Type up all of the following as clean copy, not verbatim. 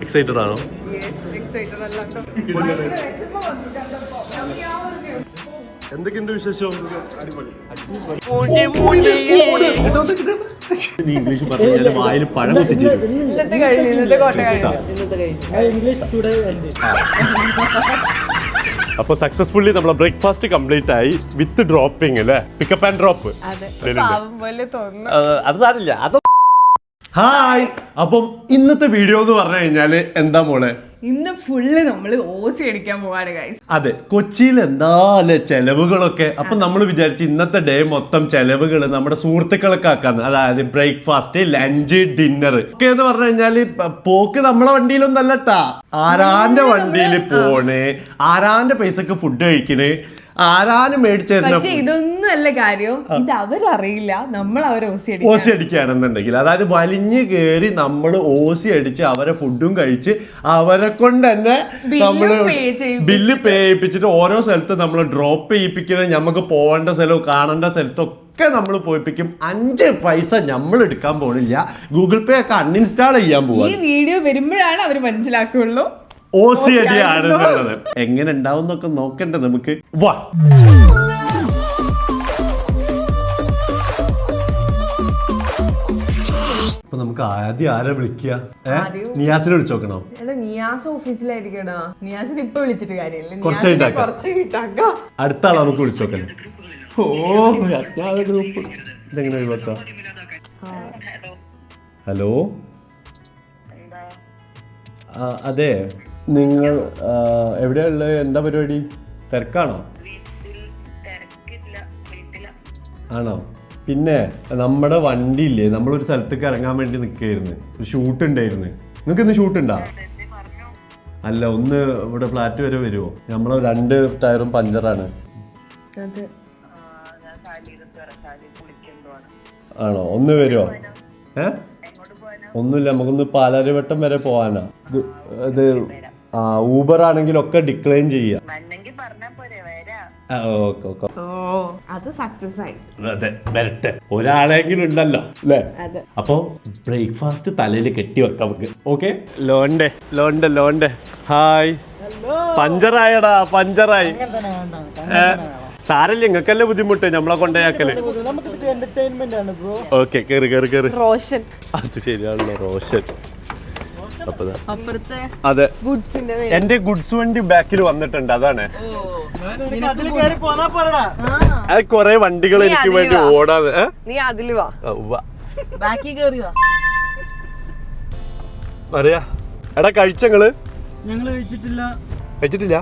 Excited ആണോ? എന്തൊക്കെയുണ്ട് വിശേഷം? നീ ഇംഗ്ലീഷ് പറഞ്ഞാൽ വായിൽ പഴം കുത്തിച്ചു. അപ്പൊ സക്സസ്ഫുള്ളി നമ്മളെ ബ്രേക്ക്ഫാസ്റ്റ് കംപ്ലീറ്റ് ആയി വിത്ത് ഡ്രോപ്പിംഗ് അല്ലേ? Pickup and drop. അത് സാരില്ല. അത് ഹായ്. അപ്പം ഇന്നത്തെ വീഡിയോ എന്ന് പറഞ്ഞു കഴിഞ്ഞാല് എന്താ മോളെ? ഇന്ന് ഫുള്ള് നമ്മള് ഓസി അടിക്കാൻ പോവാണ് ഗൈസ്. അതെ, കൊച്ചിയിൽ എന്താ അല്ലെ ചെലവുകളൊക്കെ. അപ്പൊ നമ്മൾ വിചാരിച്ചു ഇന്നത്തെ ഡേ മൊത്തം ചെലവുകൾ നമ്മുടെ സുഹൃത്തുക്കളൊക്കെ ആക്കാന്ന്. അതായത് ബ്രേക്ക്ഫാസ്റ്റ്, ലഞ്ച്, ഡിന്നർ ഒക്കെ എന്ന് പറഞ്ഞു കഴിഞ്ഞാല് പോക്ക് നമ്മളെ വണ്ടിയിലൊന്നല്ലട്ടാ, ആരാന്റെ വണ്ടിയിൽ പോണേ, ആരാന്റെ പൈസക്ക് ഫുഡ് കഴിക്കണേ, ആരാനും മേടിച്ചു. ഇതൊന്നും അല്ല കാര്യം, ഇത് അവരറിയില്ല നമ്മൾ അവരെ ഓസി അടിക്കുകയാണെന്നുണ്ടെങ്കിൽ, അതായത് വലിഞ്ഞു കയറി നമ്മൾ ഓസി അടിച്ച് അവരെ ഫുഡും കഴിച്ച് അവരെ കൊണ്ട് തന്നെ നമ്മള് ബില്ല് പേ ചെയ്യിപ്പിച്ചിട്ട് ഓരോ സ്ഥലത്ത് നമ്മൾ ഡ്രോപ്പ് ചെയ്യിപ്പിക്കുന്നത്, നമുക്ക് പോകേണ്ട സ്ഥലവും കാണേണ്ട സ്ഥലത്തൊക്കെ നമ്മൾ പോയിപ്പിക്കും. 5 പൈസ നമ്മൾ എടുക്കാൻ പോണില്ല. ഗൂഗിൾ പേ ഒക്കെ അൺഇൻസ്റ്റാൾ ചെയ്യാൻ പോവാ. ഈ വീഡിയോ വരുമ്പോഴാണ് അവർ മനസ്സിലാക്കുള്ളൂ ഓസി അടിയാണെന്നുള്ളത്. എങ്ങനെ ഉണ്ടാവും എന്നൊക്കെ നോക്കണ്ടേ നമുക്ക്. വാ. അപ്പൊ നമുക്ക് ആദ്യം ആരെ വിളിക്കുക? നിയാസിനെ വിളിച്ചു നോക്കണോ? നിയാസ് ഓഫീസിലായിരിക്കണോ? നിയാസിന് ഇപ്പൊ വിളിച്ചിട്ട് കാര്യമില്ല, അടുത്ത ആളെ നമുക്ക് വിളിച്ചു നോക്കണേ. ഗ്രൂപ്പ് ഇതെങ്ങനെ ഒഴിവാക്കാം? ഹലോ, അതെ, നിങ്ങൾ എവിടെയുള്ളത്? എന്താ പരിപാടി? തിരക്കാണോ? ആണോ? പിന്നെ നമ്മുടെ വണ്ടി ഇല്ലേ, നമ്മളൊരു സ്ഥലത്തേക്ക് ഇറങ്ങാൻ വേണ്ടി നിൽക്കുകയായിരുന്നു. ഒരു ഷൂട്ട് ഉണ്ടായിരുന്നു. നിങ്ങൾക്ക് ഇന്ന് ഷൂട്ട് ഉണ്ടോ? അല്ല, ഒന്ന് ഇവിടെ ഫ്ലാറ്റ് വരെ വരുമോ? നമ്മളെ 2 ടയറും പഞ്ചറാണ്. ആണോ? ഒന്ന് വരുമോ? ഒന്നുമില്ല, നമുക്കൊന്ന് പാലാരിവട്ടം വരെ പോവാനാ. ഇത് ഊബർ ആണെങ്കിലൊക്കെ ഡിക്ലൈൻ ചെയ്യാം. അതെ, വരട്ടെ, ഒരാളെങ്കിലും ഉണ്ടല്ലോ അല്ലേ? അപ്പൊ ബ്രേക്ക്ഫാസ്റ്റ് തലയിൽ കെട്ടി വെക്കാം നമുക്ക്. ഓക്കെ. ലോണ്ടെ ഹായ്. പഞ്ചറായടാ, പഞ്ചറായി. സാരല്ല, നിങ്ങൾക്കല്ലേ ബുദ്ധിമുട്ട് നമ്മളെ കൊണ്ടയാക്കല്. ഓക്കെ, കേറി. അത് ശരിയാണല്ലോ, റോഷൻ. അതെ, എന്റെ ഗുഡ്സ് വണ്ടി ബാക്കിൽ വന്നിട്ടുണ്ട്. അതാണ്, അത് കൊറേ വണ്ടികൾ എനിക്ക് വേണ്ടി ഓടാതെ. അറിയാ എടാ, കഴിച്ചങ്ങള്? കഴിച്ചിട്ടില്ല.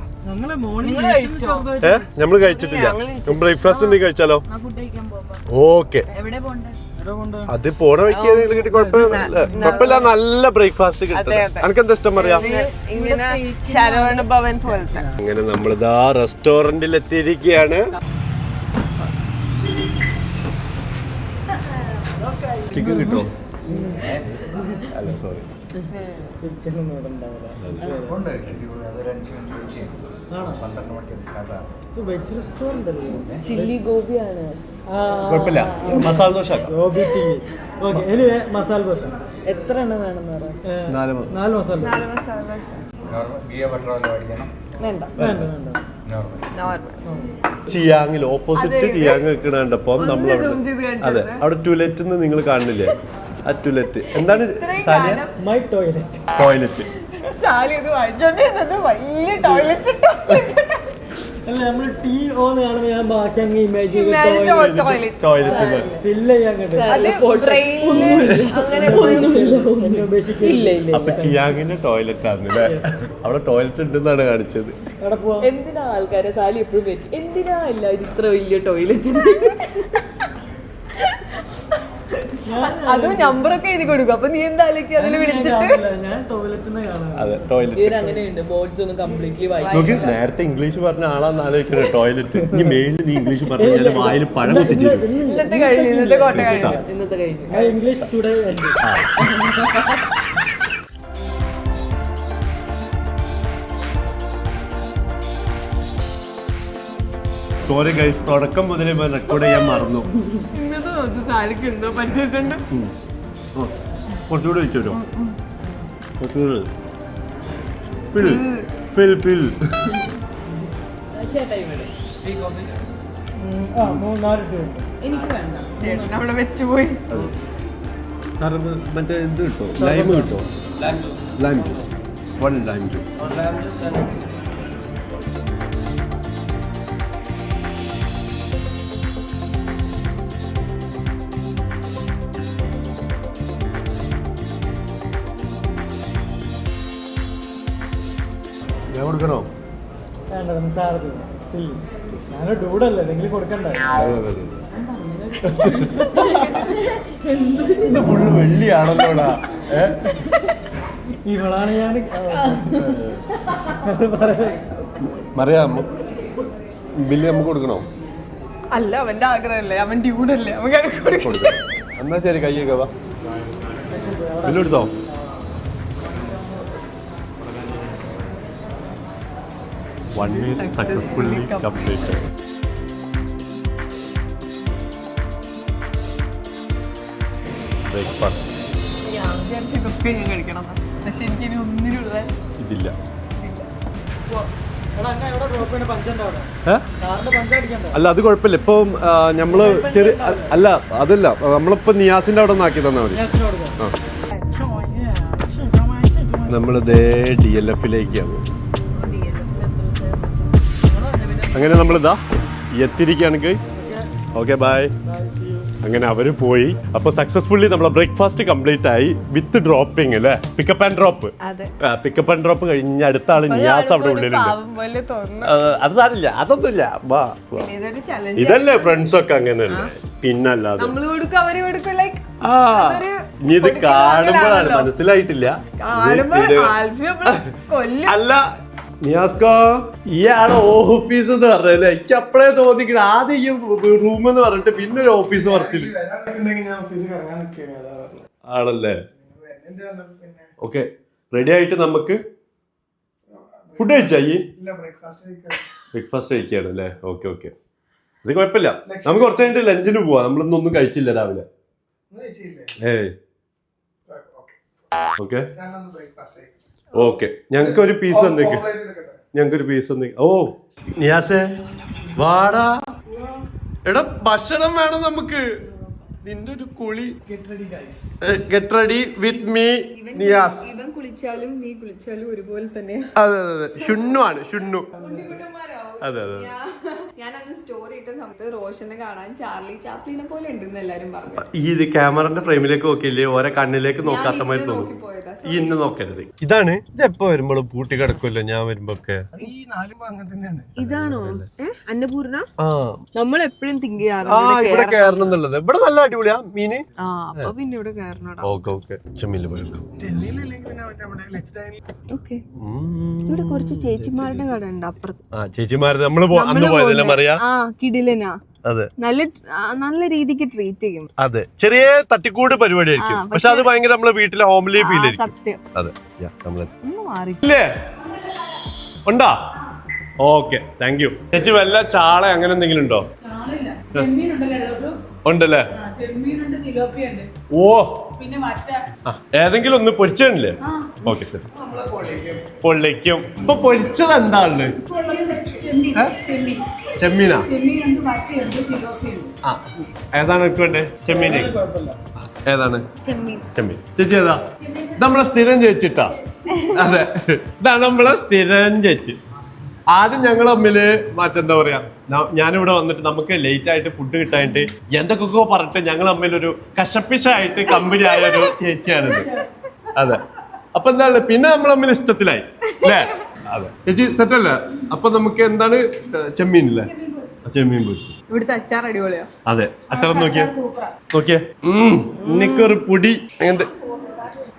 നമ്മള് കഴിച്ചിട്ടില്ല. ബ്രേക്ക്ഫാസ്റ്റ് എന്തെങ്കിലും കഴിച്ചാലോ? ഓക്കെ, അത് പോണ വയ്ക്ക് കുഴപ്പമില്ല. നല്ല ബ്രേക്ക്ഫാസ്റ്റ് കിട്ടും. എനിക്ക് എന്താ ഇഷ്ടം പറയാ? അങ്ങനെ നമ്മളിതാ റെസ്റ്റോറന്റിൽ എത്തിയിരിക്കുകയാണ്. ചിക്കൻ കിട്ടോ? അല്ല, സോറി, ചില്ലി ഗോപിയാണ്. കുഴപ്പമില്ല, മസാല ദോശ. മസാല ദോശ എത്ര എണ്ണം വേണം? 4 മസാല ദോശ. ചിയാങ്ങിൽ ഓപ്പോസിറ്റ് ചിയാങ് നിൽക്കണപ്പം നമ്മൾ അതെ, അവിടെ ടോയ്ലറ്റ് നിങ്ങൾ കാണുന്നില്ലേ? ആ ടോയ്ലറ്റ് എന്താണ്? My toilet. ടോയ്ലറ്റ് അല്ല, നമ്മള് TO കാണുമ്പോ ഞാൻ ബാക്കി അങ്ങ് ഇമേജ് അപ്പൊ ചിയാങ്ങിന്റെ ടോയ്ലറ്റ് ആണല്ലേ? അവിടെ ടോയ്ലറ്റ് ഉണ്ടെന്നാണ് കാണിച്ചത്. എന്തിനാ ആൾക്കാരെ സാലി എപ്പോഴും എന്തിനാ എല്ലാവരും ഇത്ര വലിയ ടോയ്ലറ്റ്? അതും നമ്പറൊക്കെ എഴുതി കൊടുക്കും. അപ്പൊ നീ എന്താ അതിൽ വിളിച്ചിട്ട്? അങ്ങനെയുണ്ട്, ബോർഡ്സ് ഒന്നും കംപ്ലീറ്റ്ലി നേരത്തെ ഇംഗ്ലീഷ് പറഞ്ഞ ആളാന്ന് ആലോചിക്കുന്നത്. ടോയ്ലറ്റ് ഇനി മെയിനിൽ നീ ഇംഗ്ലീഷ് പറഞ്ഞാൽ വായിൽ പഴം കുത്തിച്ചു. ഇന്നത്തെ കോട്ട കഴിഞ്ഞു. English today. സോറി ഗൈസ്, തുടക്കം മുതലേ റെക്കോർഡ് ചെയ്യാൻ മറന്നു. കുറച്ചുകൂടെ വെച്ചോ? കുറച്ചുകൂടെ ഫിൽ ഫിൽ ഫിൽ. അവിടെ വെച്ചുപോയി. സാറത് മറ്റേ ഇത് കിട്ടോ, ലൈം കിട്ടോ? Lime juice, 1 lime juice. ഞാൻ കൊടുക്കണോ? ഞാൻ ഡൂഡല്ലേ നിങ്ങൾ കൊടുക്കണ്ടേ? ഫുള്ള് വെള്ളിയാണല്ലോടാ. ഇവളാണ് ഞാൻ മറിയാം, ബില്ല് നമുക്ക് കൊടുക്കണോ? അല്ല, അവന്റെ ആഗ്രഹമല്ലേ, അവൻ ഡ്യൂഡല്ലേ, അവൻ കൊടുക്കാം. എന്നാ ശരി, കയ്യൊക്കെ വാ, ബില്ല് എടുത്തോ. One meal successfully completed. Breakfast. ഇതൊക്കെ ഞാൻ കഴിക്കണം, പക്ഷെ എനിക്കിനി ഒന്നിനുള്ള ഇതില്ല. അല്ല, അത് കുഴപ്പമില്ല. ഇപ്പൊ നമ്മള് ചെറിയ അല്ല, അതല്ല, നമ്മളിപ്പോ നിയാസിന്റെ അവിടെ ഒന്ന് ആക്കി തന്നാ മതി. നമ്മളിതേ DLF-ലേക്കാണ്. അങ്ങനെ നമ്മളിതാ എത്തിയിരിക്കുകയാണ് ഗൈസ്. Okay, by. അങ്ങനെ അവര് പോയി. അപ്പൊ സക്സസ്ഫുള്ളി നമ്മളെ ബ്രേക്ക്ഫാസ്റ്റ് കംപ്ലീറ്റ് ആയി വിത്ത് ഡ്രോപ്പിംഗ് അല്ലേ, pickup and drop. Pickup and drop കഴിഞ്ഞ അടുത്ത ആള് നിയാസ് അവിടെ ഉള്ളിലുണ്ട്. അത് സാരില്ല, അതൊന്നുമില്ല. വാ, ഇതല്ലേ ഫ്രണ്ട്സ് ഒക്കെ അങ്ങനെയല്ലേ, പിന്നല്ലാതെ ഇനി ഇത് കാണുമ്പോഴാണ് മനസ്സിലായിട്ടില്ല. അല്ല നിയാസ്കോ, ഇയാളെ ഓഫീസ് എന്ന് പറഞ്ഞല്ലേ, എനിക്ക് അപ്പഴേ തോന്നിക്കണം. ആദ്യം ഈ റൂം എന്ന് പറഞ്ഞിട്ട് പിന്നെ ഒരു ഓഫീസ് പറിച്ചില്ല ആണല്ലേ. ഓക്കെ, റെഡി ആയിട്ട് നമുക്ക് ഫുഡ് കഴിച്ചാ? ഈ ബ്രേക്ക്ഫാസ്റ്റ് കഴിക്കാണ് അല്ലേ? ഓക്കെ ഓക്കെ, ഇത് കുഴപ്പമില്ല. നമുക്ക് കുറച്ച് കഴിഞ്ഞിട്ട് ലഞ്ചിന് പോവാം. നമ്മളിന്നൊന്നും കഴിച്ചില്ല രാവിലെ. ഓക്കെ ഓക്കെ, ഞങ്ങൾക്കൊരു പീസ് എന്തൊക്കെ, ഞങ്ങൾക്കൊരു പീസ് എന്തൊക്കെ. ഓ നിയാസേ വാടാ, എടാ ഭക്ഷണം വേണം നമുക്ക്. നിന്റെ ഒരു കുളി. Get ready with me Niyas. ഇവൻ കുളിച്ചാലും നീ കുളിച്ചാലും ഒരുപോലെ തന്നെ. അതെ അതെ അതെ, ഷുണ്ണു ആണ്, ഷുണ്ണു. അതെ അതെ, ഞാനന്ന് സ്റ്റോറി ഇട്ട സമയത്ത് റോഷനെ കാണാൻ ചാർലി ചാപ്ലിനെ പോലെ ഉണ്ടെന്ന് എല്ലാരും പറഞ്ഞു. ഈ ക്യാമറന്റെ ഫ്രെയിമിലേക്ക് നോക്കിയില്ലേ, ഓരോ കണ്ണിലേക്ക് നോക്കാത്ത മാതിരി തോന്നും. ഈ ഇന്ന് നോക്കരുത്. ഇതാണ് ഇത് എപ്പോ വരുമ്പോഴും പൂട്ടി കിടക്കുമല്ലോ ഞാൻ വരുമ്പോക്കെ. ഇതാണോ അന്നപൂർണ? നമ്മൾ എപ്പോഴും തിങ്ക് ആ ഇവിടെ കയറണം എന്നുള്ളത്. ഇവിടെ നല്ല അടിപൊളിയാ മീന്. അപ്പൊ പിന്നെ ഇവിടെ കയറണം. ഓക്കെ ഓക്കെ, ചെമ്മീല് പോയി. ഇവിടെ കുറച്ച് ചേച്ചിമാരുടെ കട ഉണ്ട് അപ്പുറത്ത്. ചേച്ചിമാരുടെ നമ്മള് അന്ന് പോയതല്ലേ മറിയാ? കിടിലനാ. അതെ, നല്ല രീതിക്ക് ട്രീറ്റ് ചെയ്യും. അതെ, ചെറിയ തട്ടിക്കൂട് പരിപാടി ആയിരിക്കും, പക്ഷെ അത് ഭയങ്കര നമ്മളെ വീട്ടിലെ ഹോംലി ഫീൽ ആയിരിക്കും. സത്യം. അതെ, ഇല്ലേ ഉണ്ടോ? ഓക്കെ, താങ്ക് യു ചേച്ചി. വല്ല ചാള അങ്ങനെ എന്തെങ്കിലും ഉണ്ടോ? ഉണ്ടല്ലേ? ഓ, ഏതെങ്കിലും ഒന്ന് പൊരിച്ചില്ലേ? ഓക്കെ ശരി, പൊള്ളിക്കും. ഇപ്പൊ പൊരിച്ചത് എന്താണ്? ചെമ്മീനാ? ആ, ഏതാണ് എനിക്ക് വേണ്ടേ? ചെമ്മീന് ഏതാണ്? ചെമ്മീൻ. ചേച്ചി ഏതാ? നമ്മളെ സ്ഥിരം ചേച്ചിട്ടാ. അതെ, ഇതാണ് നമ്മളെ സ്ഥിരം ചേച്ചി. ആദ്യം ഞങ്ങൾ തമ്മില് മറ്റെന്താ പറയാ, ഞാനിവിടെ വന്നിട്ട് നമുക്ക് ലേറ്റ് ആയിട്ട് ഫുഡ് കിട്ടാനായിട്ട് എന്തൊക്കെയോ പറഞ്ഞിട്ട് ഞങ്ങൾ തമ്മിലൊരു കശപ്പിശായിട്ട് കമ്പനി ആയ ഒരു ചേച്ചിയാണിത്. അതെ, അപ്പൊ എന്താണ് പിന്നെ നമ്മൾ തമ്മിൽ ഇഷ്ടത്തിലായി അല്ലേ? അതെ ചേച്ചി, സെറ്റല്ലേ? അപ്പൊ നമുക്ക് എന്താണ് ചെമ്മീനില്ലേ? ചെമ്മീൻ പൊരിച്ചു. ഇവിടുത്തെ അച്ചാർ അടിപൊളിയാ. അതെ, അച്ചാർ നോക്കിയേ നോക്കിയേ, എനിക്കൊരു പൊടി അങ്ങനത്തെ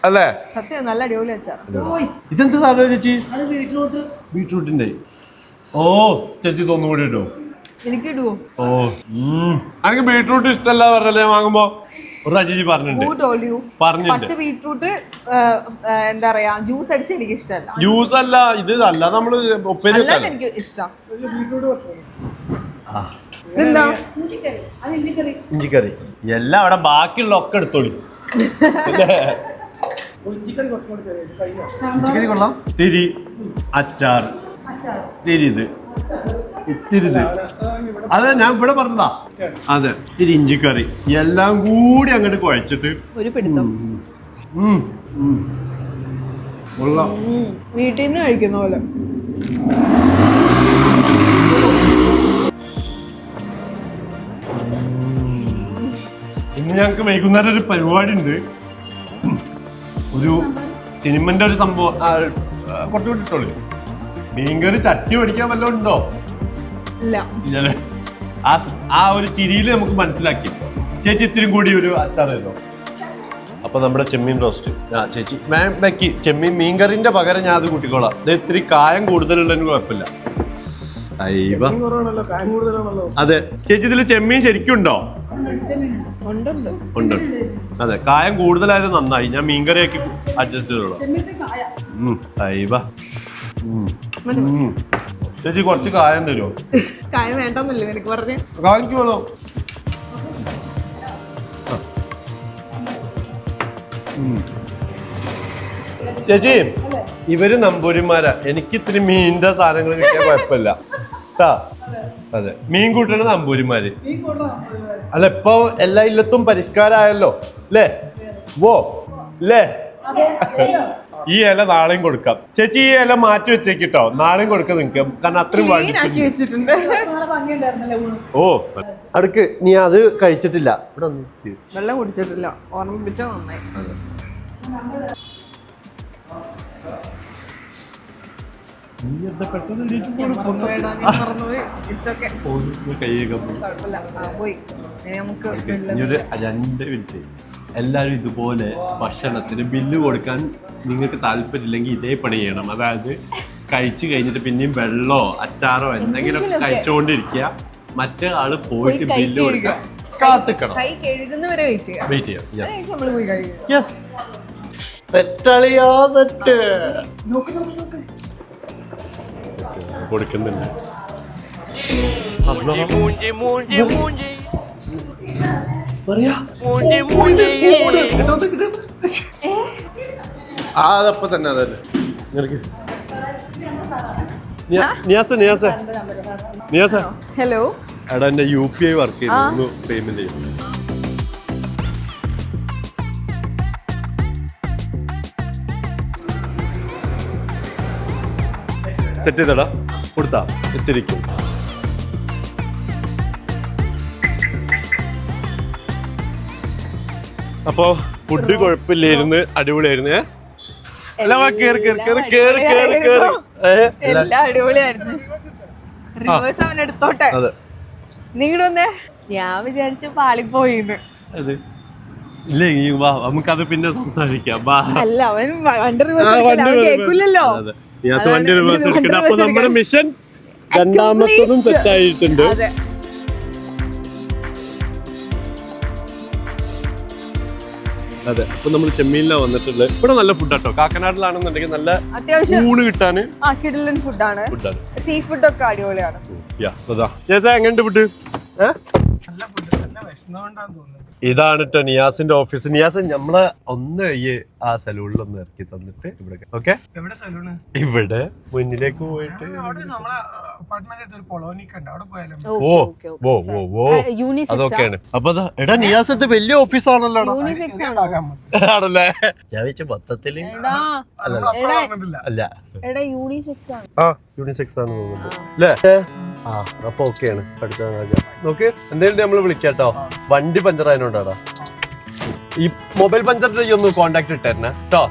അല്ലേ? സത്യം, നല്ല അടിപൊളി അച്ചാർ. ഇതെന്താ സാധനം ചേച്ചി? ബീട്രൂട്ടിന്റെ. ഓ ചേച്ചി തോന്നുകൂടി ഇട്ടോ? എനിക്ക് ഇടുവോ? ഓ, എനിക്ക് ബീട്രൂട്ട് ഇഷ്ടമല്ല പറഞ്ഞല്ലേ വാങ്ങുമ്പോ. ഒരു ചേച്ചി പറഞ്ഞിട്ടുണ്ട്. പച്ച ബീട്രൂട്ട് എന്താ പറയാ, ജ്യൂസ് അടിച്ച് എനിക്ക് ഇഷ്ടമല്ല. ജ്യൂസ് അല്ല ഇത്, അല്ല നമ്മള് ഉപ്പേരി എനിക്ക് ഇഷ്ടം. ഇഞ്ചിക്കറി എല്ലാം അവിടെ ബാക്കിയുള്ള ഒക്കെ എടുത്തോളി. ചിക്കൻ കൊള്ളാം. തിരി അച്ചാർ തിരിത് ഇത്തിരിത് അതെ ഞാൻ ഇവിടെ പറഞ്ഞതാ. അതെ ഇത്തിരി ഇഞ്ചിക്കറി എല്ലാം കൂടി അങ്ങോട്ട് കുഴച്ചിട്ട് ഒരു പിടുത്തം കൊള്ളാം. വീട്ടിൽ നിന്ന് കഴിക്കുന്ന പോലെ. ഇന്ന് ഞങ്ങക്ക് വൈകുന്നേരം ഒരു പരിപാടി ഉണ്ട്. ഒരു സിനിമന്റെ ഒരു സംഭവം കുറച്ച് വിട്ടിട്ടോളൂ. മീൻകറി ചട്ടി പഠിക്കാൻ വല്ലതും ഉണ്ടോ? ഇല്ലല്ലേ. ആ ഒരു ചിരിയിൽ നമുക്ക് മനസ്സിലാക്കി. ചേച്ചി ഇത്തിരി കൂടി ഒരു അച്ചാറല്ലോ. അപ്പൊ നമ്മുടെ ചെമ്മീൻ റോസ്റ്റ് ചേച്ചി വെക്കി. ചെമ്മീൻ മീൻകറിന്റെ പകരം ഞാൻ അത് കൂട്ടിക്കോളാം. ഇത് ഇത്തിരി കായം കൂടുതലുള്ളതിന് കുഴപ്പമില്ല. അതെ ചേച്ചി ഇതില് ചെമ്മീൻ ശരിക്കും ഉണ്ടോ? ഉണ്ട്. അതെ കായം കൂടുതലായത് നന്നായി. ഞാൻ മീൻകറിയാക്കി അഡ്ജസ്റ്റ് ചെയ്തോളാം. ചേച്ചി കുറച്ച് കായം തരുമോ? കായം വേണ്ടെന്നല്ലേ നിനക്ക് പറഞ്ഞേ? കായ്ക്ക് വേണോ? ചേച്ചി ഇവര് നമ്പൂരിമാരാ. എനിക്ക് ഇത്തിരി മീനിന്റെ സാധനങ്ങൾ കിട്ടിയാൽ കുഴപ്പമില്ല. അതെ മീൻ കൂട്ടണ നമ്പൂരിമാര്. അല്ല ഇപ്പൊ എല്ലാ ഇല്ലത്തും പരിഷ്കാരമായല്ലോ അല്ലേ? അല്ലേ? ഈ ഇല നാളെയും കൊടുക്കാം. ചേച്ചി ഈ ഇല മാറ്റി വെച്ചേക്കിട്ടോ. നാളെയും കൊടുക്കാം നിങ്ങക്ക്. കാരണം അത്രയും വെച്ചിട്ടുണ്ട്. ഓ അടുക്ക് നീ അത് കഴിച്ചിട്ടില്ല. ഇവിടെ വെള്ളം കുടിച്ചിട്ടില്ല. ഓർമ്മിപ്പിച്ചോ നന്നായി. ഒരു 2 മിനിറ്റ് എല്ലാരും ഇതുപോലെ ഭക്ഷണത്തിന് ബില്ല് കൊടുക്കാൻ നിങ്ങൾക്ക് താല്പര്യമില്ലെങ്കിൽ ഇതേ പണി ചെയ്യണം. അതായത് കഴിച്ചു കഴിഞ്ഞിട്ട് പിന്നെയും വെള്ളമോ അച്ചാറോ എന്തെങ്കിലും കഴിച്ചുകൊണ്ടിരിക്കുക. മറ്റേ ആള് പോയിട്ട് ബില്ല് കൊടുക്കാൻ കാത്തിക്കണം. വെയിറ്റ് ചെയ്യാം. സെറ്റ് കൊടുക്കുന്നുണ്ട്. അതപ്പോ തന്നെ അതല്ലേ നിനക്ക്. ഹലോ എടാ എന്റെ UPI വർക്ക് ചെയ്തു. പേയ്മെന്റ് ചെയ്യും. സെറ്റ് ചെയ്തടാ കൊടുത്താ എത്തിരിക്കും. അപ്പൊ ഫുഡ് കുഴപ്പമില്ലായിരുന്നു. അടിപൊളിയായിരുന്നു. അടിപൊളിയായിരുന്നു. നിങ്ങളൊന്നേ ഞാൻ വിചാരിച്ചു പാളിപ്പോയിന്ന്. ഇല്ലേ നമുക്കത് പിന്നെ സംസാരിക്കാം. അല്ല അവൻ കേൾക്കില്ലല്ലോ. വണ്ടി റിവേഴ്സ് എടുക്കട്ടെ. അപ്പൊ നമ്മുടെ മിഷൻ രണ്ടാമത്തതും സെറ്റായിട്ടുണ്ട്. അതെ അപ്പൊ നമ്മൾ ചെമ്മീനിലാണ് വന്നിട്ടുള്ളത്. ഇവിടെ നല്ല ഫുഡാട്ടോ. കാക്കനാടിലാണെന്നുണ്ടെങ്കിൽ നല്ല ഊണ് കിട്ടാന് കിടിലൻ ഫുഡാണ്. സീ ഫുഡ് ഒക്കെ അടിപൊളിയാണ്. എങ്ങനെയുണ്ട് ഫുഡ്? ഇതാണ് കേട്ടോ നിയാസിന്റെ ഓഫീസ്. നിയാസ് നമ്മളെ ഒന്ന് ആ സലൂണിൽ ഒന്ന് ഇറക്കി തന്നിട്ട് ഇവിടെ ഓക്കെ ഇവിടെ മുന്നിലേക്ക് പോയിട്ട് അതൊക്കെയാണ്. അപ്പൊ എടാ നിയാസത്തെ വലിയ ഓഫീസാണല്ലോ ആണല്ലേ? ഞാൻ വെച്ച മൊത്തത്തില് അല്ല യൂണിസെക്സ് ആണ് തോന്നുന്നത് അല്ലേ? അപ്പൊ ഓക്കെയാണ്. നോക്ക് എന്തായാലും നമ്മള് വിളിക്കാട്ടോ. വണ്ടി പഞ്ചറായതിനോണ്ടാടാ. ഈ മൊബൈൽ പഞ്ചറിന്റെ ഒന്ന് കോണ്ടാക്ട് ഇട്ടായിരുന്നേ കേട്ടോ.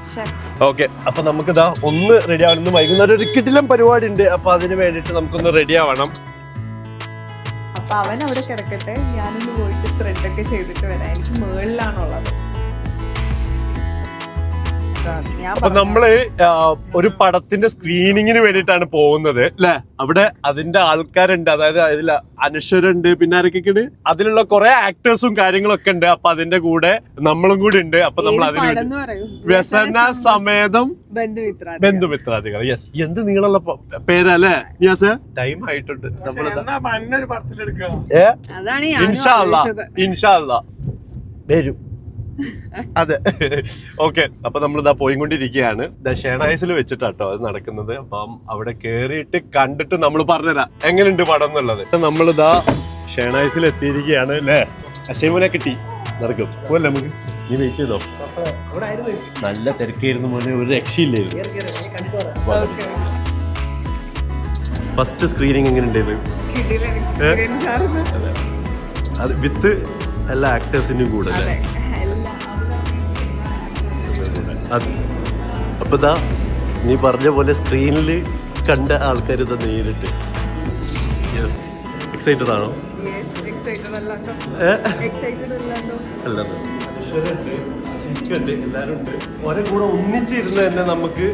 ഓക്കെ അപ്പൊ നമുക്കിതാ ഒന്ന് റെഡി ആവണം. വൈകുന്നേരം ഒരു കിടിലം പരിപാടി ഉണ്ട്. അപ്പൊ അതിന് വേണ്ടിട്ട് നമുക്കൊന്ന് റെഡി ആവണം. അപ്പൊ അവൻ അവിടെ കിടക്കട്ടെ. ഞാനൊന്ന് പോയിട്ട് ത്രെഡ് ഒക്കെ ചെയ്തിട്ട് വരാം. എനിക്ക് മുകളിലാണുള്ളത്. അപ്പൊ നമ്മള് ഒരു പടത്തിന്റെ സ്ക്രീനിങ്ങിന് വേണ്ടിയിട്ടാണ് പോകുന്നത് അല്ലെ? അവിടെ അതിന്റെ ആൾക്കാരുണ്ട്. അതായത് അതിൽ അനശ്വരുണ്ട്, പിന്നെ ആരൊക്കെയുണ്ട്, അതിലുള്ള കുറെ ആക്ടേഴ്സും കാര്യങ്ങളൊക്കെ ഉണ്ട്. അപ്പൊ അതിന്റെ കൂടെ നമ്മളും കൂടി ഉണ്ട്. അപ്പൊ നമ്മൾ അതിന് വ്യസന സമേതം ബന്ധുമിത്രാദികൾ. യെസ് എന്ത് നീളമുള്ള പേരല്ലേ നിയാസ്? ടൈം ആയിട്ടുണ്ട്. ഇൻഷാ അല്ലാ വരും. അതെ. ഓക്കെ, അപ്പൊ നമ്മളിതാ പോയിക്കൊണ്ടിരിക്കുകയാണ്. ഷേണായിസിൽ വെച്ചിട്ടാട്ടോ അത് നടക്കുന്നത്. അപ്പം അവിടെ കേറിയിട്ട് കണ്ടിട്ട് നമ്മൾ പറഞ്ഞുതരാം എങ്ങനെയുണ്ട് പടം എന്നുള്ളത്. നമ്മളിതാ ഷേണായിസിൽ എത്തിയിരിക്കുകയാണ് അല്ലേ? അശൈമനെ കിട്ടി നടക്കും പോലെ നമുക്ക്. നീ വെയിറ്റ് ചെയ്തോ, നല്ല തിരക്കായിരുന്നു മോനെ, ഒരു രക്ഷയില്ലായിരുന്നു. ഫസ്റ്റ് സ്ക്രീനിങ് എങ്ങനെ ഉണ്ടായിരുന്നു? അത് വിത്ത് എല്ലാ ആക്ടേഴ്സിനും കൂടെ അല്ലേ? അത് അപ്പൊ ഇതാ നീ പറഞ്ഞ പോലെ സ്ക്രീനിൽ കണ്ട ആൾക്കാർ ഇതാ നേരിട്ട്. യെസ്, എക്സൈറ്റഡ് ആണോ? അല്ലാതെ എല്ലാരും ഉണ്ട്. ഒരേ കൂടെ ഒന്നിച്ചിരുന്ന് തന്നെ നമുക്ക്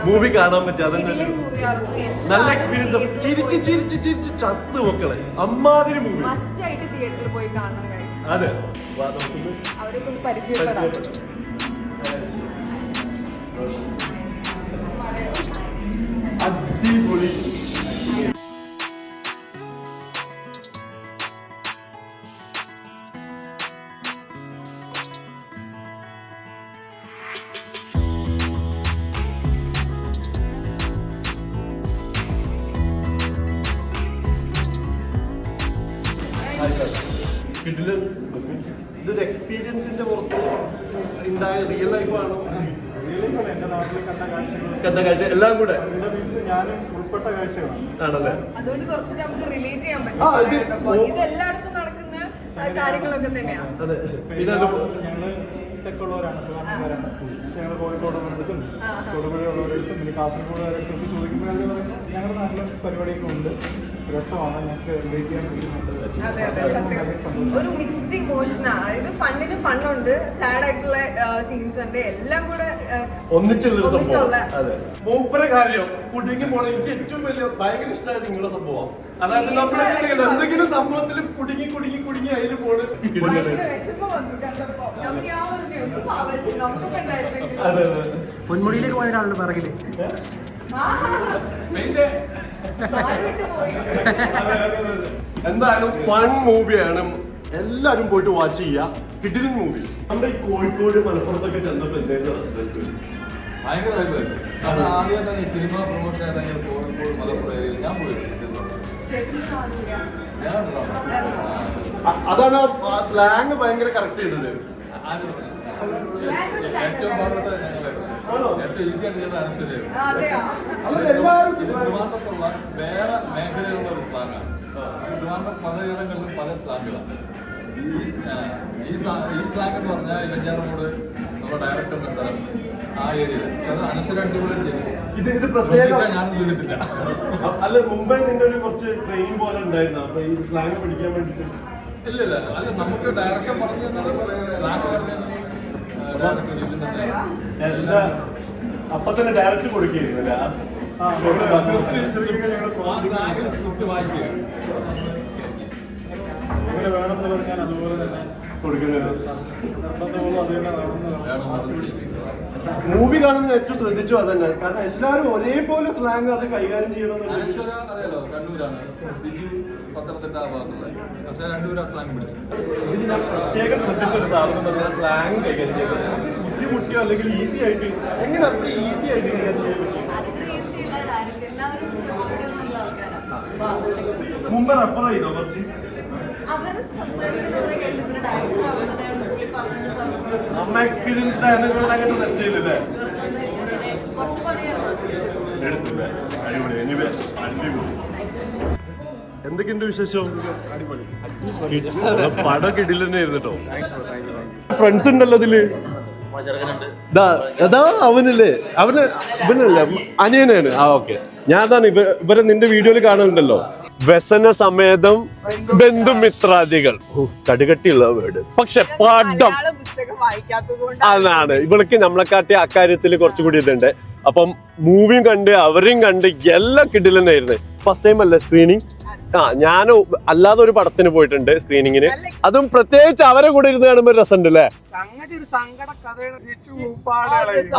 മൂവി കാണാൻ പറ്റും. അതന്നെ നല്ല എക്സ്പീരിയൻസ്. ചിരിച്ച് ചിരിച്ച് ചിരിച്ച് ചത്ത് മക്കളെ, അമ്മാതിരി മൂവി. അതെ, അവരൊക്കെ ഒന്ന് പരിചയപ്പെടാം. അടിപൊളി. ഇതൊരു എക്സ്പീരിയൻസിന്റെ പുറത്ത് ഉണ്ടായ റിയൽ ലൈഫാണോ? കണ്ട കാഴ്ച എല്ലാം കൂടെ ഞാനും ഉൾപ്പെട്ട കാഴ്ചകളാണ് ആണല്ലേ? അതുകൊണ്ട് കുറച്ചുകൂടി നമുക്ക് റിലേറ്റ് ചെയ്യാൻ പറ്റും. ഇത് എല്ലായിടത്തും നടക്കുന്ന കാര്യങ്ങളൊക്കെ തന്നെയാണ്. അതെ. ഞങ്ങള് തെക്കുള്ളവരാണ്, ട്രിവാൻഡ്രംകാരാണ്. ഞങ്ങൾ കോഴിക്കോടുള്ളവരടുത്തും തൊടുപുഴയുള്ളവരടുത്തും പിന്നെ കാസർഗോഡുകാരടുത്തൊക്കെ ചോദിക്കുമ്പോൾ അവർ പറയുന്നത് ഞങ്ങളുടെ നാട്ടിലും പരിപാടിയൊക്കെ ഉണ്ട്, രസമാണ്, ഞങ്ങൾക്ക് റിലേറ്റ് ചെയ്യാൻ പറ്റുന്നുണ്ട്. അതെ അതെ, സത്യം. ഒരു മിക്സ്ഡ് ഇമോഷനാണ്. അതായത് ഫണ്ണിന് ഫണ്ണുണ്ട്, സാഡ് ആയിട്ടുള്ള സീൻസ് ഉണ്ട്, എല്ലാം കൂടെ ഒന്നിച്ചുള്ള മൂപ്പര കാര്യം കുടുങ്ങി പോണ. എനിക്ക് ഏറ്റവും വലിയ ഭയങ്കര ഇഷ്ടമായി നിങ്ങളുടെ സംഭവം. അതായത് നമ്മുടെ എന്തെങ്കിലും സംഭവത്തിൽ കുടുങ്ങി കുടുങ്ങി കുടുങ്ങി അതിൽ പോണ്. പൊന്മുടിയിലേക്ക് പോയ ഒരാളുടെ പിറകില് എന്തായാലും ഫൺ മൂവിയാണ്, എല്ലാരും പോയിട്ട് വാച്ച് ചെയ്യാ. കിഡിലിൻ മൂവി. നമ്മുടെ ഈ കോഴിക്കോട് മലപ്പുറത്തൊക്കെ ചെന്നപ്പോ എന്തായിരുന്നു? ആദ്യം തന്നെ ഈ സിനിമ പ്രൊമോഷൻ ആയിട്ട് കോഴിക്കോട് മലപ്പുറം ഏരിയയിൽ ഞാൻ പോയിട്ടുണ്ട്. അതാണ് സ്ലാങ് ഭയങ്കര കറക്റ്റ് ചെയ്തത്. ഏറ്റവും പാടുപെട്ട ഞങ്ങളായിരുന്നു. ഏറ്റവും ഈസി ആയിട്ട് ചെയ്ത അനശ്വരയായിരുന്നു. ട്രിവാൻഡ്രത്തുള്ള വേറെ മേഖലയിലുള്ള ഒരു സ്ലാങ്ങാണ്. ട്രിവാൻഡ്രം പലയിടങ്ങളിലും പല സ്ലാങ്ങുകളാണ്. ഈ സ്ലാങ് എന്ന് പറഞ്ഞാൽ ഇലഞ്ഞാറമൂട് നമ്മുടെ ഡയറക്ടറിന്റെ സ്ഥലം ആ ഏരിയയിൽ. പക്ഷെ അത് അനശ്വര അടിപൊളി ചെയ്തു. ഇത് പ്രത്യേക ഞാനൊന്നും ചെയ്തിട്ടില്ല. അല്ല, മുമ്പേ നിന്റെ ഒരു കുറച്ച് ട്രെയിൻ പോലെ ഉണ്ടായിരുന്നു അപ്പൊ ഈ സ്ലാങ് പഠിക്കാൻ വേണ്ടിട്ട്? ഇല്ല, അല്ല നമുക്ക് ഡയറക്ഷൻ പറഞ്ഞു തന്നത് സ്ലാങ് പറഞ്ഞു എല്ലാ അപ്പൊ തന്നെ ഡയറക്റ്റ് കൊടുക്കുകയായിരുന്നില്ല. സ്ക്രിപ്റ്റ് വായിച്ചു അങ്ങനെ വേണമെന്ന് പറഞ്ഞാൽ അതുപോലെ തന്നെ കൊടുക്കുന്നത്. നിർബന്ധങ്ങളും അത് തന്നെ നടന്നു. മൂവി കാണുമ്പോൾ ഏറ്റവും ശ്രദ്ധിച്ചു അതന്നെ. കാരണം എല്ലാരും ഒരേപോലെ സ്ലാങ് അത് കൈകാര്യം ചെയ്യണമെന്ന്. അനശ്വര അറിയാലോ, കണ്ണൂരാണ്. സിജു പത്തനംതിട്ട ഭാഗത്തുള്ള. പക്ഷെ രണ്ടുപേരും ആ സ്ലാങ് പിടിച്ചു. ഇതിന് ഞാൻ പ്രത്യേകം ശ്രദ്ധിച്ചൊരു സാധനം തന്നെ സ്ലാങ് കൈകാര്യം ചെയ്യുന്നത്. ബുദ്ധിമുട്ടിയോ അല്ലെങ്കിൽ ഈസി ആയിട്ട് എങ്ങനെ അത്ര ഈസി ആയിട്ട് കൈകാര്യം ചെയ്യാൻ പറ്റും? മുമ്പ് റെഫർ ചെയ്തോ കുറച്ച്? നമ്മ എക്സ്പീരിയൻസ്ഡ് ആയതുകൊണ്ട് അങ്ങോട്ട് സെറ്റ് ചെയ്തില്ലേ? എടുത്തില്ലേ? അടിപൊളി. എനിവേ അടിപൊളി. എന്തൊക്കെയുണ്ട് വിശേഷം? പടം കിടിലന്നെയായിരുന്നു കേട്ടോ. ഫ്രണ്ട്സ് ഉണ്ടല്ലോ ഇതില്. അതാ അവനല്ലേ, ഇവനല്ലേ അനിയനാണ്. ആ ഓക്കെ. ഞാൻ അതാണ് ഇവരെ നിന്റെ വീഡിയോയിൽ കാണുന്നുണ്ടല്ലോ. വ്യസന സമേതം ബന്ധുമിത്രാദികൾ. കടുകട്ടിയുള്ള വേർഡ്. പക്ഷെ പടം അതാണ്. ഇവൾക്ക് നമ്മളെക്കാട്ടി അക്കാര്യത്തിൽ കുറച്ചുകൂടി ഇതുണ്ട്. അപ്പം മൂവിയും കണ്ട് അവരെയും കണ്ട് എല്ലാം കിടിലന്നായിരുന്നു. ഫസ്റ്റ് ടൈം അല്ലേ സ്ക്രീനിങ്? ഞാൻ അല്ലാതെ ഒരു പടത്തിന് പോയിട്ടുണ്ട് സ്ക്രീനിങ്ങിന്. അതും പ്രത്യേകിച്ച് അവരെ കൂടെ ഇരുന്ന് കാണുമ്പോ രസമുണ്ട് അല്ലേ?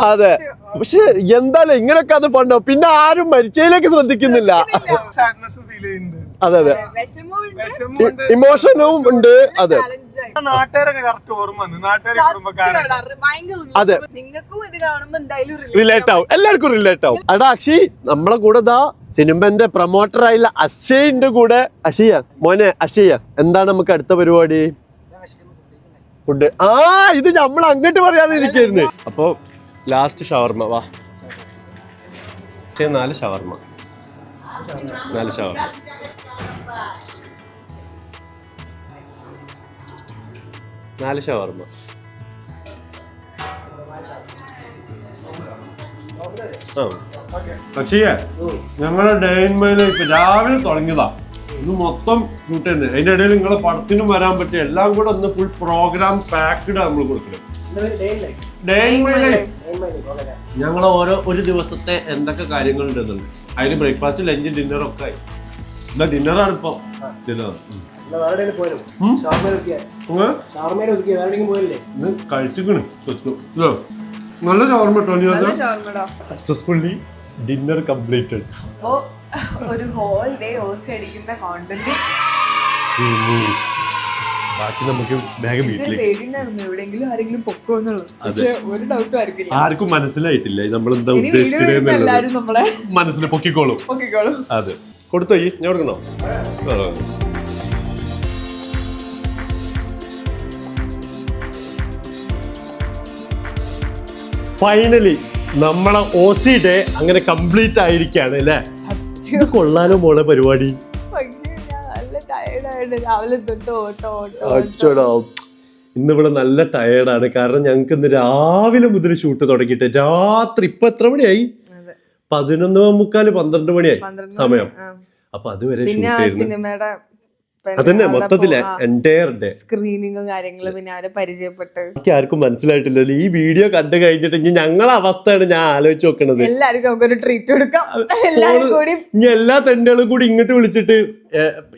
അതെ, പക്ഷെ എന്തായാലും ഇങ്ങനൊക്കെ അത് പണ്ടോ പിന്നെ ആരും മരിച്ചതിലേക്ക് ശ്രദ്ധിക്കുന്നില്ല. അതെ അതെ, ഇമോഷനും ഉണ്ട്. അതെ നാട്ടുകാരൊക്കെ കറക്റ്റ് ഓർമ്മ അതെ, റിലേറ്റ് ആവും, എല്ലാവർക്കും റിലേറ്റ് ആവും. എടാ അക്ഷി, നമ്മളെ കൂടെ ദാ സിനിമന്റെ പ്രൊമോട്ടറായുള്ള അക്ഷയിന്റെ കൂടെ. അഷിയ മോനെ, അഷിയ എന്താണ് നമുക്ക് അടുത്ത പരിപാടി? ഫുഡ്. ഇത് നമ്മൾ അങ്ങോട്ട് പറയാതെ ഇരിക്കായിരുന്നു. അപ്പൊ ലാസ്റ്റ് ഷവർമ. വാ, 4 ഷവർമ, 4 ഷവർമ. പക്ഷേ ഞങ്ങളുടെ ഡേ ഇൻ മൈ ലൈഫ് രാവിലെ തുടങ്ങിയതാ, ഇത് മൊത്തം ഷൂട്ട് ചെയ്യുന്നത്. അതിന്റെ ഇടയിൽ നിങ്ങളെ പടത്തിനും വരാൻ പറ്റിയ എല്ലാം കൂടെ ഒന്ന് ഫുൾ പ്രോഗ്രാം പാക്ഡ് നമ്മൾ കൊടുക്കുന്നത്. ഡേ ഇൻ മൈ ലൈഫ് ഞങ്ങൾ ഒരു ദിവസത്തെ എന്തൊക്കെ കാര്യങ്ങളുണ്ടെന്നുണ്ട്. അതിന് ബ്രേക്ക്ഫാസ്റ്റ്, ലഞ്ച്, ഡിന്നർ ഒക്കെ ആയി. എന്താ ഡിന്നറാണ് ഇപ്പൊ. ഡിന്നർ കഴിച്ചിക്കണ് നല്ല ഷവർമ കേട്ടോ. Successfully dinner completed. ഒരു ഹോൾ ഡേ ഓസി അടിക്കുന്ന കോണ്ടന്റ് ഫിനിഷ്. ബാക്കി നമുക്ക് വേഗം വീട്ടിലേക്ക്. എവിടെയെങ്കിലും ആരെങ്കിലും പൊക്കോന്നുള്ളത്, പക്ഷെ ഒരു ഡൗട്ടും ആർക്കില്ല. ആർക്കും മനസ്സിലായിട്ടില്ല നമ്മൾ എന്താ ഉദ്ദേശിക്കുന്നത്. മനസ്സിൽ പൊക്കിക്കോളും. അതെ, കൊടുത്തോ? ഞാൻ കൊടുക്കണോ? ഫൈനലി നമ്മളെ ഓസി ഡേ അങ്ങനെ കംപ്ലീറ്റ് ആയിരിക്കാണ് അല്ലേ? ഇത് കൊള്ളാലോ മോളെ പരിപാടി. ഇന്നിവിടെ നല്ല ടയേർഡാണ്. കാരണം ഞങ്ങൾക്ക് ഇന്ന് രാവിലെ മുതൽ ഷൂട്ട് തുടങ്ങിയിട്ട് രാത്രി ഇപ്പൊ എത്ര മണിയായി? 11:45, 12 മണിയായി സമയം. അപ്പൊ അതുവരെ ഷൂട്ട് ചെയ്യുന്നു. അതന്നെ മൊത്തത്തില് എൻറ്റയർ ഡേ സ്ക്രീനിങ്ങും കാര്യങ്ങളും പിന്നെ അവരെ പരിചയപ്പെട്ട്. എനിക്ക് ആർക്കും മനസ്സിലായിട്ടില്ലല്ലോ ഈ വീഡിയോ കണ്ടു കഴിഞ്ഞിട്ട്. ഇനി ഞങ്ങളെ അവസ്ഥയാണ് ഞാൻ ആലോചിച്ച് നോക്കണത്. എല്ലാവർക്കും നമുക്കൊരു ട്രീറ്റ് കൊടുക്കാം. എല്ലാവരും കൂടി ഇനി എല്ലാ തെണ്ടുകളും കൂടി ഇങ്ങോട്ട് വിളിച്ചിട്ട്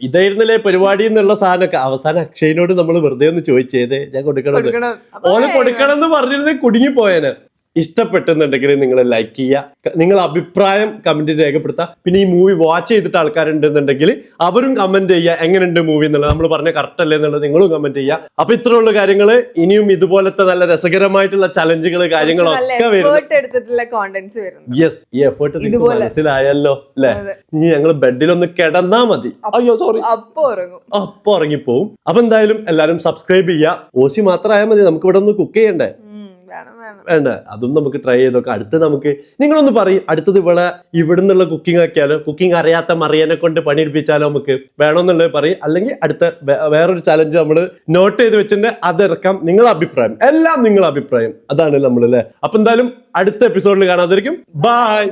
ഇതായിരുന്നല്ലേ പരിപാടി എന്നുള്ള സാധനമൊക്കെ. അവസാനം അക്ഷയനോട് നമ്മൾ വെറുതെ ഒന്ന് ചോദിച്ചേതേ ഞാൻ കൊടുക്കണം, ഓനെ കൊടുക്കണം എന്ന് പറഞ്ഞിരുന്നേ കുടുങ്ങിപ്പോയേനെ. ഇഷ്ടപ്പെട്ടെന്നുണ്ടെങ്കിൽ നിങ്ങൾ ലൈക്ക് ചെയ്യുക, നിങ്ങളുടെ അഭിപ്രായം കമന്റിൽ രേഖപ്പെടുത്തുക. പിന്നെ ഈ മൂവി വാച്ച് ചെയ്തിട്ട് ആൾക്കാരുണ്ടെന്നുണ്ടെങ്കിൽ അവരും കമന്റ് ചെയ്യുക എങ്ങനെയുണ്ട് മൂവി എന്നുള്ളത്. നമ്മൾ പറഞ്ഞ കറക്റ്റ് അല്ലേ എന്നുള്ളത് നിങ്ങളും കമന്റ് ചെയ്യുക. അപ്പൊ ഇത്രയുള്ള കാര്യങ്ങൾ. ഇനിയും ഇതുപോലത്തെ നല്ല രസകരമായിട്ടുള്ള ചലഞ്ചുകൾ കാര്യങ്ങളൊക്കെ വരും. യെസ്, ഈ എഫേർട്ട് നിങ്ങൾക്ക് മനസ്സിലായല്ലോ അല്ലെ? ഇനി ഞങ്ങൾ ബെഡിലൊന്ന് കിടന്നാ മതി. അയ്യോ സോറി, അപ്പൊ ഉറങ്ങിപ്പോവും. അപ്പൊ എന്തായാലും എല്ലാരും സബ്സ്ക്രൈബ് ചെയ്യുക. ഓസി മാത്രമായാൽ മതി, നമുക്ക് ഇവിടെ ഒന്ന് കുക്ക് ചെയ്യണ്ടേ? വേണ്ട, അതും നമുക്ക് ട്രൈ ചെയ്തൊക്കെ. അടുത്ത് നമുക്ക് നിങ്ങളൊന്ന് പറയും, അടുത്തത് ഇവിടെ നിന്നുള്ള കുക്കിംഗ് ആക്കിയാലോ, കുക്കിംഗ് അറിയാത്ത മറിയനെ കൊണ്ട് പണിയെടുപ്പിച്ചാലോ നമുക്ക് വേണമെന്നുള്ളത് പറയും. അല്ലെങ്കിൽ അടുത്ത വേറൊരു ചലഞ്ച് നമ്മൾ നോട്ട് ചെയ്ത് വെച്ചിട്ട് അതിറക്കാം. നിങ്ങളുടെ അഭിപ്രായം, എല്ലാം നിങ്ങളുടെ അഭിപ്രായം, അതാണ് നമ്മൾ അല്ലേ? അപ്പൊ എന്തായാലും അടുത്ത എപ്പിസോഡിൽ കാണാതിരിക്കും. ബൈ.